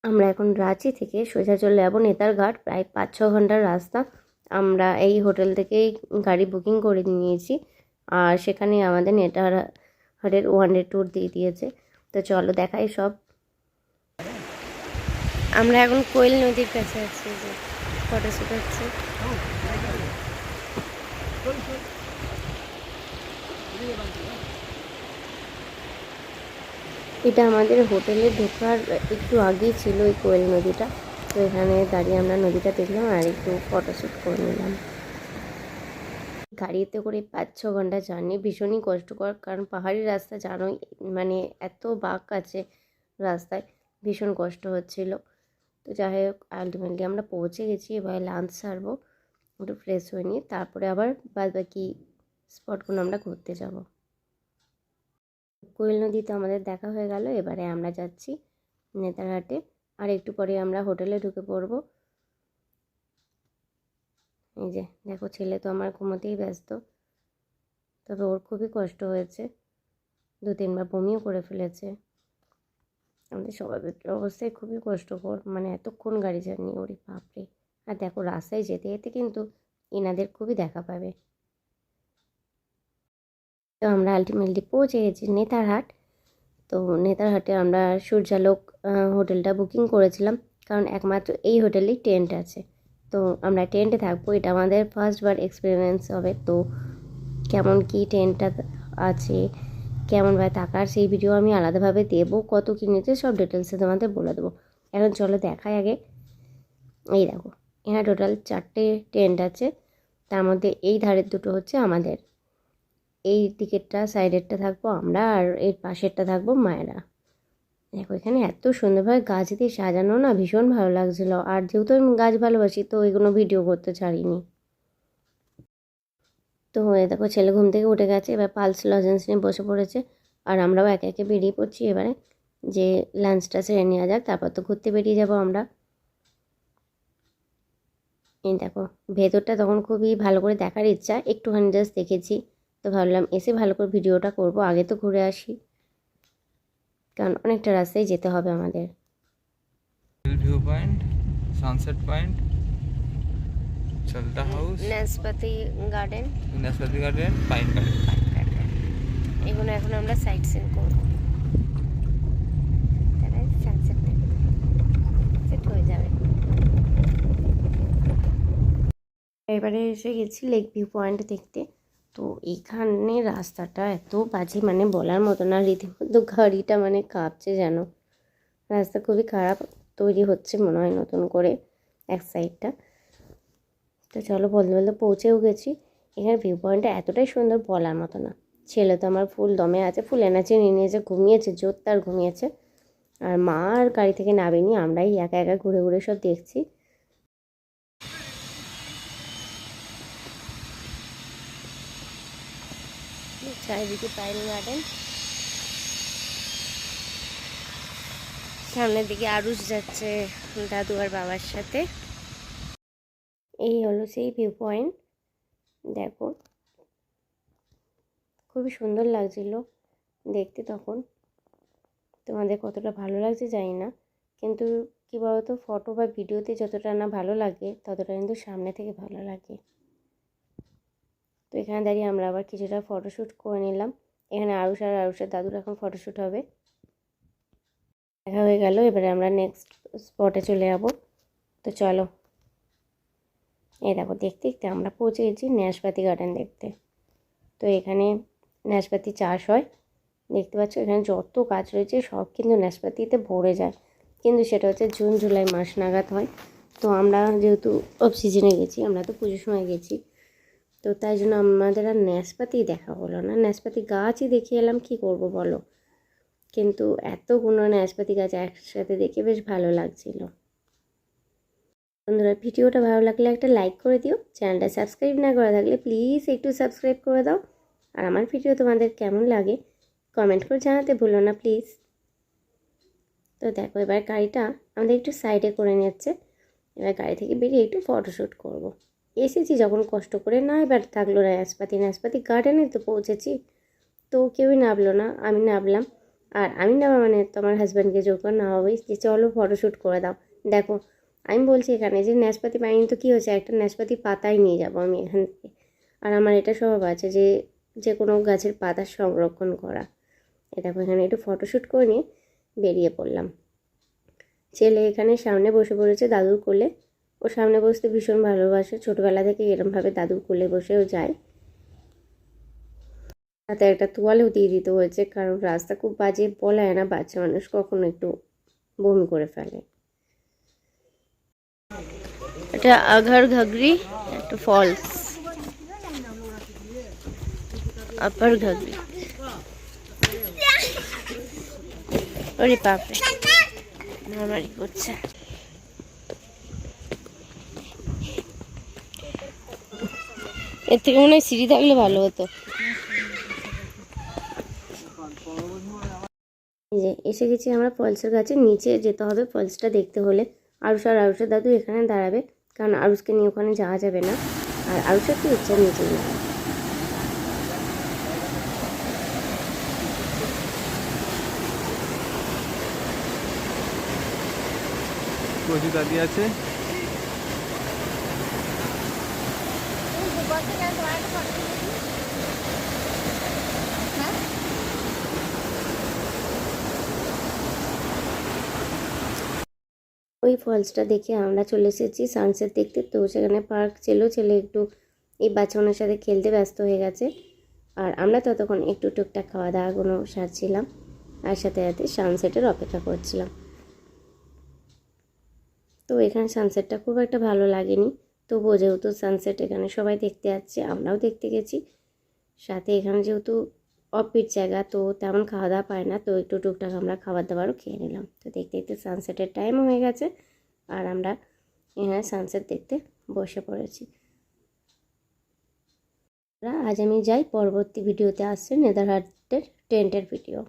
আমরা এখন রাঁচি থেকে সোজা চলে যাবো নেতারঘাট, প্রায় 5-6 ঘন্টার রাস্তা। আমরা এই হোটেল থেকেই গাড়ি বুকিং করে নিয়েছি, আর সেখানে আমাদের নেতারহাটের ওয়ান ডে ট্যুর দিয়ে দিয়েছে। তো চলো দেখাই সব। আমরা এখন কোয়েল নদীর কাছে আছি, যে ফটোশ্যুট হচ্ছে। এটা আমাদের হোটেলে ঢোকার একটু আগেই ছিল এই কোয়েল নদীটা। তো এখানে দাঁড়িয়ে আমরা নদীটা দেখলাম আর একটু ফটোশ্যুট করে নিলাম। গাড়িতে করে 5-6 ঘন্টা জার্নি ভীষণই কষ্টকর, কারণ পাহাড়ি রাস্তা জানোই, মানে এত বাঁক আছে রাস্তায়, ভীষণ কষ্ট হচ্ছিল। তো যাই হোক, আলটিমেটলি আমরা পৌঁছে গেছি। এবার লাঞ্চ সারবো, একটু ফ্রেশ হয়ে নিয়ে তারপরে আবার বাদ বাকি স্পটগুলো আমরা ঘুরতে যাব। কোয়েল নদীতে আমাদের দেখা হয়ে গেল, এবারে আমরা যাচ্ছি নেতারহাটে। আর একটু পরে আমরা হোটেলে ঢুকে পড়বো। এই যে দেখো, ছেলে তো আমার ঘুমোতেই ব্যস্ত, তবে ওর খুবই কষ্ট হয়েছে, 2-3 বার বমিও করে ফেলেছে। আমাদের স্বভাবের অবস্থায় খুবই কষ্টকর, মানে এতক্ষণ গাড়ি জার্নি, ওরে বাপরে। আর দেখো, রাস্তায় যেতে যেতে কিন্তু এনাদের খুবই দেখা পাবে। তো আমরা আলটিমেটলি পৌঁছে গেছি নেতারহাট। তো নেতারহাটে আমরা সূর্যালোক হোটেলটা বুকিং করেছিলাম, কারণ একমাত্র এই হোটেলেই টেন্ট আছে। তো আমরা টেন্টে থাকবো, এটা আমাদের ফার্স্টবার এক্সপিরিয়েন্স হবে। তো কেমন কি টেন্টটা আছে, কেমনভাবে থাকার, সেই ভিডিও আমি আলাদাভাবে দেবো। কত কী নিয়েছে সব ডিটেলসে তোমাদের বলে দেবো। এখন চলো দেখাই আগে। এই দেখো, এখানে টোটাল 4টে টেন্ট আছে, তার মধ্যে এই ধারের দুটো হচ্ছে আমাদের, এই দিকেরটা সাইডেরটা থাকবো আমরা, আর এর পাশেরটা থাকবো মায়েরা। দেখো এখানে এত সুন্দরভাবে গাছ দিয়ে সাজানো না, ভীষণ ভালো লাগছিলো। আর যেহেতু আমি গাছ ভালোবাসি, তো এগুলো ভিডিও করতে ছাড়িনি। তো দেখো, ছেলে ঘুম থেকে উঠে গেছে, এবার পালস লজেন্স নিয়ে বসে পড়েছে। আর আমরাও একে একে বেরিয়ে পড়ছি এবারে, যে লাঞ্চটা সেরে নেওয়া যাক, তারপর তো ঘুরতে বেরিয়ে যাবো আমরা। এই দেখো, ভেতরটা তখন খুবই ভালো করে দেখার ইচ্ছা, একটুখানি জাস্ট দেখেছি। তো ভাবলাম এসে ভালো করে ভিডিওটা করব, আগে তো ঘুরে আসি, কারণ অনেকটা রাস্তায় যেতে হবে আমাদের। ভিউ পয়েন্ট, সানসেট পয়েন্ট, চলতা হাউস, নাশপাতি গার্ডেন, নাশপাতি গার্ডেন, পাইন গার্ডেন। এগুলো এখন আমরা সাইট সিন করবো, তাহলে সানসেট সেট হয়ে যাবে। এবারে এসে গেছি লেক ভিউ পয়েন্ট দেখতে। তো এখানে রাস্তাটা এত বাজে, মানে বলার মতো না, রীতিমতো গাড়িটা মানে কাঁপছে যেন। রাস্তা খুবই খারাপ, তৈরি হচ্ছে মনে হয় নতুন করে এক সাইডটা। তো চলো, বলতে বলতে পৌঁছেও গেছি। এখানে ভিউ পয়েন্টটা এতটাই সুন্দর, বলার মতো না। ছেলে তো আমার ফুল দমে আছে, ফুল এনার্জি নিয়ে নিয়েছে, ঘুমিয়েছে, জোর তার ঘুমিয়েছে। আর মা আর গাড়ি থেকে নামেনি, আমরাই একা একা ঘুরে ঘুরে সব দেখছি। চারিদিকে পাইন গার্ডেন, সামনের দিকে আরুষ যাচ্ছে দাদু আর বাবার সাথে। এই হলো সেই ভিউ পয়েন্ট। দেখো, খুবই সুন্দর লাগছিল দেখতে তখন। তোমাদের কতটা ভালো লাগছে জানি না, কিন্তু কী বলতো, ফটো বা ভিডিওতে যতটা না ভালো লাগে, ততটা কিন্তু সামনে থেকে ভালো লাগে। তো এখানে দাঁড়িয়ে আমরা আবার কিছুটা ফটোশ্যুট করে নিলাম। এখানে আরুষ আর আরুষের দাদুর এখন ফটোশ্যুট হবে। দেখা হয়ে গেল, এবারে আমরা নেক্সট স্পটে চলে যাব। তো চলো, এই দেখো, দেখতে দেখতে আমরা পৌঁছে গেছি নাশপাতি গার্ডেন দেখতে। তো এখানে নাশপাতি চাষ হয়, দেখতে পাচ্ছ এখানে যত গাছ রয়েছে সব কিন্তু নাশপাতিতে ভরে যায়, কিন্তু সেটা হচ্ছে জুন জুলাই মাস নাগাদ হয়। তো আমরা যেহেতু অফ সিজনে গেছি, আমরা তো পুজোর সময় গেছি, তো তাই জন্য আমাদের আর নাশপাতি দেখা হলো না, নাশপাতি গাছই দেখে এলাম, কি করব বলো। কিন্তু এতগুলো নাশপাতি গাছ একসাথে দেখে বেশ ভালো লাগছিল। বন্ধুরা, ভিডিওটা ভালো লাগলে একটা লাইক করে দিও, চ্যানেলটা সাবস্ক্রাইব না করা থাকলে প্লিজ একটু সাবস্ক্রাইব করে দাও। আর আমার ভিডিও তোমাদের কেমন লাগে কমেন্ট করে জানাতে ভুলো না প্লিজ। তো দেখো, এবার গাড়িটা আমাদের একটু সাইডে করে নিচ্ছে। এবার গাড়ি থেকে বেরিয়ে একটু ফটোশ্যুট করব। এসেছি যখন কষ্ট করে, না এবার থাকলো নাশপাতি গার্ডেনে তো পৌঁছেছি। তো কেউই নামলো না, আমি নামলাম। আর আমি না মানে তোমার হাজব্যান্ডকে জোর করে নামাবোই যে চলো ফটোশ্যুট করে দাও। দেখো আমি বলছি এখানে যে নাশপাতি পাইনি তো কী হয়েছে, একটা নাশপাতি পাতাই নিয়ে যাবো আমি এখান থেকে। আর আমার এটা স্বভাব আছে যে যে কোনো গাছের পাতা সংরক্ষণ করা। এ দেখো এখানে একটু ফটোশ্যুট করে নিয়ে বেরিয়ে পড়লাম। ছেলে এখানে সামনে বসে পড়েছে দাদুর কোলে। ও সামনে বসতে ভীষণ ভালোবাসে, ছোটোবেলা থেকে এরমভাবে দাদুর কোলে বসেও যায়। তাতে একটা তোয়ালেও দিয়ে দিতে হয়েছে, কারণ রাস্তা খুব বাজে, বলা হয় না বাচ্চা মানুষ কখনো একটু বমি করে ফেলে। এটা আঘার ঘাগরি একটা ফলস, আপার ঘাগরি। ওরে বাপরে মারামারি করছে। এর থেকে মনে হয় সিঁড়ি থাকলে ভালো হতো। এই যে এসে গেছি আমরা ফলসের কাছে, নিচে যেতে হবে ফলসটা দেখতে হলে। আরুষ আর আরুষের দাদু এখানে দাঁড়াবে, কারণ আরুষকে নিয়ে ওখানে যাওয়া যাবে না। আর আরুষের তো ইচ্ছা নিচেই না। প্রচুর দাদি আছে। ওই ফলসটা দেখে আমরা চলে এসেছি সানসেট দেখতে। তো সেখানে পার্ক ছিল, ছেলে একটু এই বাচ্চাগুলোর সাথে খেলতে ব্যস্ত হয়ে গেছে। আর আমরা ততক্ষণ একটু টুকটাক খাওয়া দাওয়াগুলো সারছিলাম, আর সাথে সাথে সানসেটের অপেক্ষা করছিলাম। তো এখানে সানসেটটা খুব একটা ভালো লাগেনি, তবুও যেহেতু সানসেট এখানে সবাই দেখতে যাচ্ছে আমরাও দেখতে গেছি। সাথে এখানে যেহেতু অফবিট জায়গা, তো তেমন খাওয়া দাওয়া পায় না, তো একটু টুকটাক আমরা খাবার দাবারও খেয়ে নিলাম। তো দেখতে দেখতে সানসেটের টাইমও হয়ে গেছে, আর আমরা এখানে সানসেট দেখতে বসে পড়েছি। আজ আমি যাই, পরবর্তী ভিডিওতে আসছে নেদারহাটের টেন্টের ভিডিও।